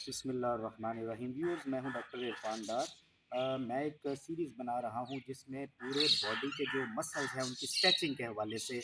बिस्मिल्लाहिर्रहमानिर्रहीम। व्यूअर्स, मैं हूं डॉक्टर इरफान डार। मैं एक सीरीज़ बना रहा हूं जिसमें पूरे बॉडी के जो मसल्स हैं उनकी स्ट्रेचिंग के हवाले से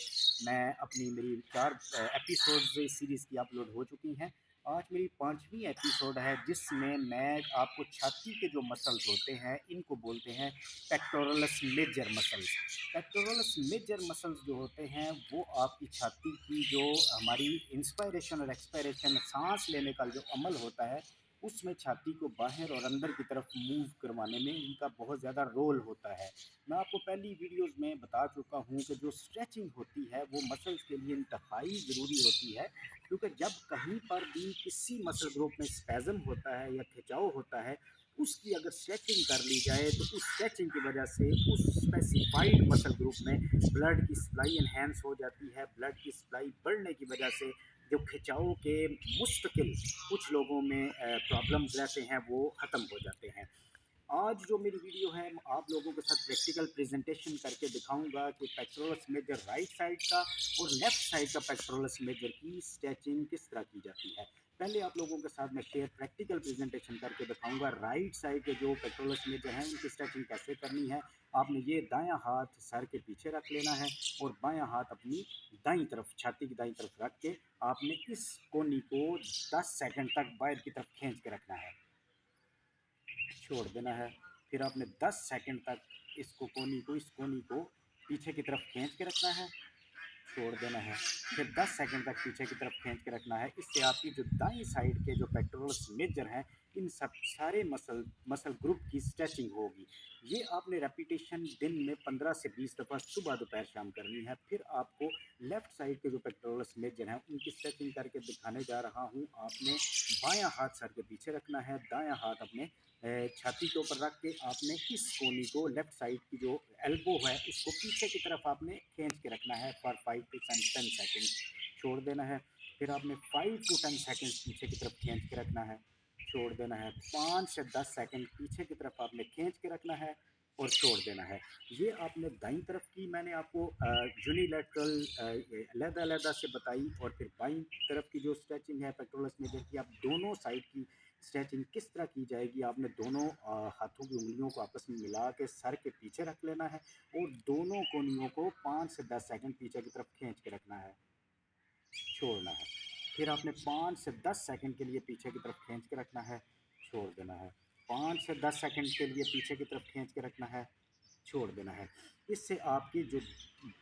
मैं अपनी मेरी 4 एपिसोड्स इस सीरीज़ की अपलोड हो चुकी हैं। आज मेरी 5वीं एपिसोड है जिसमें मैं आपको छाती के जो मसल्स होते हैं इनको बोलते हैं pectorals major muscles. Pectorals major muscles जो होते हैं वो आपकी छाती की जो हमारी इंस्पायरेशन और एक्सपायरेशन सांस लेने का जो अमल होता है उसमें छाती को बाहर और अंदर की तरफ मूव करवाने में इनका बहुत ज़्यादा रोल होता है। मैं आपको पहली वीडियोस में बता चुका हूं कि जो स्ट्रेचिंग होती है वो मसल्स के लिए इंतहाई ज़रूरी होती है, क्योंकि जब कहीं पर भी किसी मसल ग्रुप में स्पैज़म होता है या खिंचाव होता है, उसकी अगर स्ट्रेचिंग कर ली जाए तो उस स्ट्रेचिंग की वजह से उस स्पेसिफाइड मसल ग्रुप में ब्लड की सप्लाई इन्हेंस हो जाती है। ब्लड की सप्लाई बढ़ने की वजह से जो खिंचाव के मुस्तकिल कुछ लोगों में प्रॉब्लम्स रहते हैं वो ख़त्म हो जाते हैं। आज जो मेरी वीडियो है आप लोगों के साथ प्रैक्टिकल प्रेजेंटेशन करके दिखाऊंगा कि पेक्टोरल्स मेजर राइट साइड का और लेफ्ट साइड का पेक्टोरल्स मेजर की स्ट्रेचिंग किस तरह की जाती है। पहले आप लोगों के साथ मैं शेयर प्रैक्टिकल प्रेजेंटेशन करके दिखाऊंगा राइट साइड के जो पेक्टोरल्स मेजर हैं उनकी स्ट्रेचिंग कैसे करनी है। आपने ये दायां हाथ सर के पीछे रख लेना है और बायां हाथ अपनी दाईं तरफ छाती की दाईं तरफ रख के आपने इस कोनी को 10 सेकंड तक बाहर की तरफ खींच के रखना है, छोड़ देना है। फिर आपने 10 सेकंड तक इसको इस कोनी को पीछे की तरफ खींच के रखना है, छोड़ देना है। फिर 10 सेकंड तक पीछे की तरफ खींच के रखना है। इससे आपकी जो दाईं साइड के जो पेक्टोरल्स मेजर हैं इन सब सारे मसल मसल ग्रुप की स्ट्रेचिंग होगी। ये आपने रेपिटेशन दिन में 15 से 20 दफ़ा सुबह दोपहर शाम करनी है। फिर आपको लेफ्ट साइड के जो पेक्टोरल्स मेजर हैं उनकी स्ट्रेचिंग करके दिखाने जा रहा हूँ। आपने बायां हाथ सर के पीछे रखना है, दायां हाथ अपने छाती के ऊपर रख के आपने इस कोनी को लेफ्ट साइड की जो एल्बो है उसको पीछे की तरफ आपने खींच के रखना है फॉर 5 to 10 सेकेंड, छोड़ देना है। फिर आपने 5 to 10 सेकेंड्स पीछे की तरफ खींच के रखना है, छोड़ देना है। 5 से 10 सेकेंड पीछे की तरफ आपने खींच के रखना है और छोड़ देना है। ये आपने दाईं तरफ की मैंने आपको यूनिलैटरल अलग-अलग से बताई, और फिर बाईं तरफ की जो स्ट्रेचिंग है पेक्टोरल्स मेजर की, आप दोनों साइड की स्ट्रेचिंग किस तरह की जाएगी। आपने दोनों हाथों की उंगलियों को आपस में मिला के सर के पीछे रख लेना है और दोनों कोनियों को 5 से 10 सेकंड पीछे की तरफ खींच के रखना है, छोड़ना है। फिर आपने 5 से 10 सेकंड के लिए पीछे की तरफ खींच के रखना है, छोड़ देना है। 5 से 10 सेकंड के लिए पीछे की तरफ खींच के रखना है, छोड़ देना है। इससे आपकी जो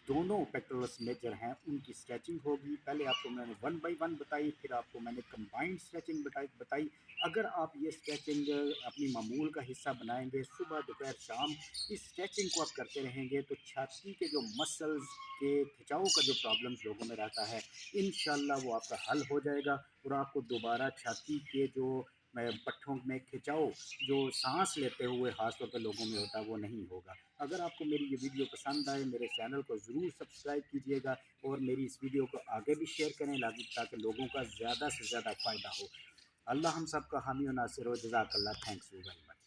दोनों पेक्टोरल्स मेजर हैं उनकी स्ट्रेचिंग होगी। पहले आपको मैंने 1 बाय 1 बताई, फिर आपको मैंने कंबाइंड स्ट्रेचिंग बताई। अगर आप ये स्ट्रेचिंग अपनी मामूल का हिस्सा बनाएंगे, सुबह दोपहर शाम इस स्ट्रेचिंग को आप करते रहेंगे, तो छाती के जो मसल्स के खिंचाव का जो प्रॉब्लम्स लोगों में रहता है इंशाल्लाह वो आपका हल हो जाएगा और आपको दोबारा छाती के जो पट्ठों में खिंचाव जो सांस लेते हुए खासतौर पर लोगों में होता है वो नहीं होगा। अगर आपको मेरी ये वीडियो पसंद आए मेरे चैनल को ज़रूर सब्सक्राइब कीजिएगा और मेरी इस वीडियो को आगे भी शेयर करें ताकि लोगों का ज़्यादा से ज़्यादा फ़ायदा हो। अल्लाह हम सब का हामी और नासिर हो। जज़ाकल्लाह, थैंक्स वेरी मच।